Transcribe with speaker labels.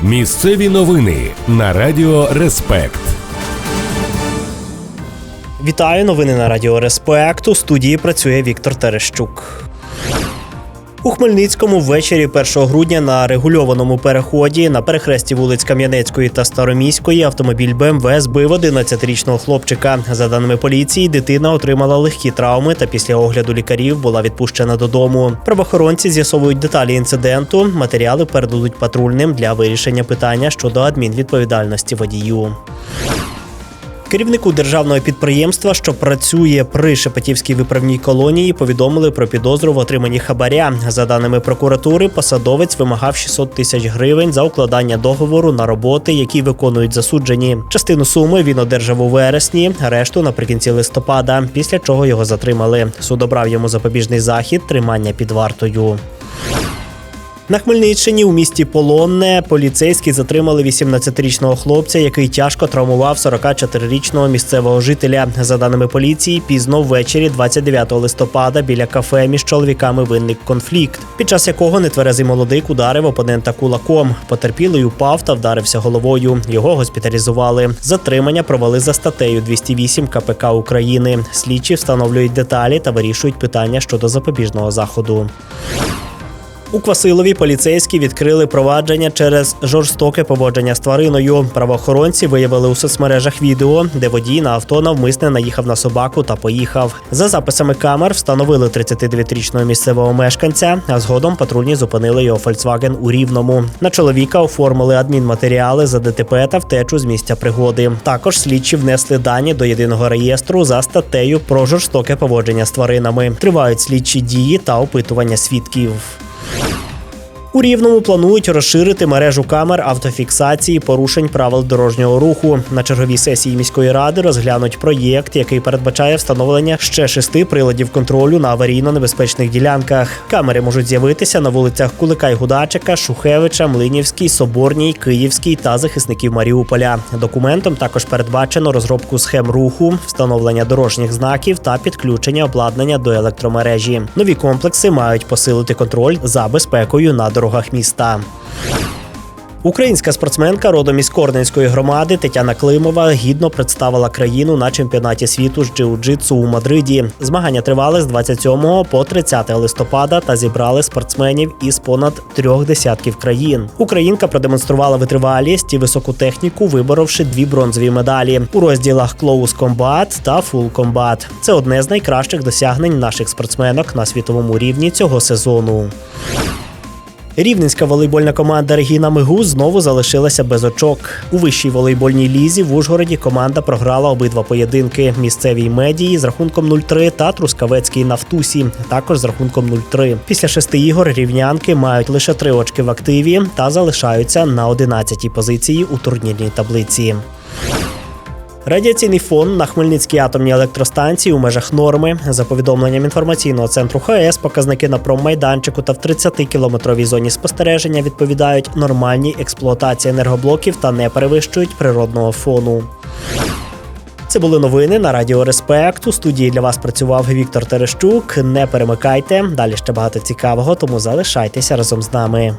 Speaker 1: Місцеві новини на Радіо Респект.
Speaker 2: Вітаю, новини на Радіо Респект. У студії працює Віктор Терещук. У Хмельницькому ввечері 1 грудня на регульованому переході на перехресті вулиць Кам'янецької та Староміської автомобіль БМВ збив 11-річного хлопчика. За даними поліції, дитина отримала легкі травми та після огляду лікарів була відпущена додому. Правоохоронці з'ясовують деталі інциденту. Матеріали передадуть патрульним для вирішення питання щодо адмінвідповідальності водію. Керівнику державного підприємства, що працює при Шепетівській виправній колонії, повідомили про підозру в отриманні хабаря. За даними прокуратури, посадовець вимагав 600 тисяч гривень за укладання договору на роботи, які виконують засуджені. Частину суми він одержав у вересні, решту наприкінці листопада, після чого його затримали. Суд обрав йому запобіжний захід – тримання під вартою. На Хмельниччині у місті Полонне поліцейські затримали 18-річного хлопця, який тяжко травмував 44-річного місцевого жителя. За даними поліції, пізно ввечері 29 листопада біля кафе між чоловіками виник конфлікт, під час якого нетверезий молодик ударив опонента кулаком. Потерпілий упав та вдарився головою. Його госпіталізували. Затримання провели за статтею 208 КПК України. Слідчі встановлюють деталі та вирішують питання щодо запобіжного заходу. У Квасилові поліцейські відкрили провадження через жорстоке поводження з твариною. Правоохоронці виявили у соцмережах відео, де водій на авто навмисне наїхав на собаку та поїхав. За записами камер встановили 39-річного місцевого мешканця, а згодом патрульні зупинили його Volkswagen у Рівному. На чоловіка оформили адмінматеріали за ДТП та втечу з місця пригоди. Також слідчі внесли дані до єдиного реєстру за статтею про жорстоке поводження з тваринами. Тривають слідчі дії та опитування свідків. У Рівному планують розширити мережу камер автофіксації порушень правил дорожнього руху. На черговій сесії міської ради розглянуть проєкт, який передбачає встановлення ще 6 приладів контролю на аварійно-небезпечних ділянках. Камери можуть з'явитися на вулицях Кулика й Гудачика, Шухевича, Млинівській, Соборній, Київській та захисників Маріуполя. Документом також передбачено розробку схем руху, встановлення дорожніх знаків та підключення обладнання до електромережі. Нові комплекси мають посилити контроль за безпекою на дорогах міста. Українська спортсменка родом із Корненської громади Тетяна Климова гідно представила країну на чемпіонаті світу з джиу-джитсу у Мадриді. Змагання тривали з 27 по 30 листопада та зібрали спортсменів із понад 3 десятків країн. Українка продемонструвала витривалість і високу техніку, виборовши 2 бронзові медалі у розділах Close Combat та Full Combat. Це одне з найкращих досягнень наших спортсменок на світовому рівні цього сезону. Рівненська волейбольна команда Регіна Мигу знову залишилася без очок. У вищій волейбольній лізі в Ужгороді команда програла обидва поєдинки – місцевій Медії з рахунком 0-3 та Трускавецькій Нафтусі також з рахунком 0-3. Після 6 ігор рівнянки мають лише 3 очки в активі та залишаються на 11-й позиції у турнірній таблиці. Радіаційний фон на Хмельницькій атомній електростанції у межах норми. За повідомленням інформаційного центру ХАЕС, показники на проммайданчику та в 30-кілометровій зоні спостереження відповідають нормальній експлуатації енергоблоків та не перевищують природного фону. Це були новини на Радіо Респект. У студії для вас працював Віктор Терещук. Не перемикайте, далі ще багато цікавого, тому залишайтеся разом з нами.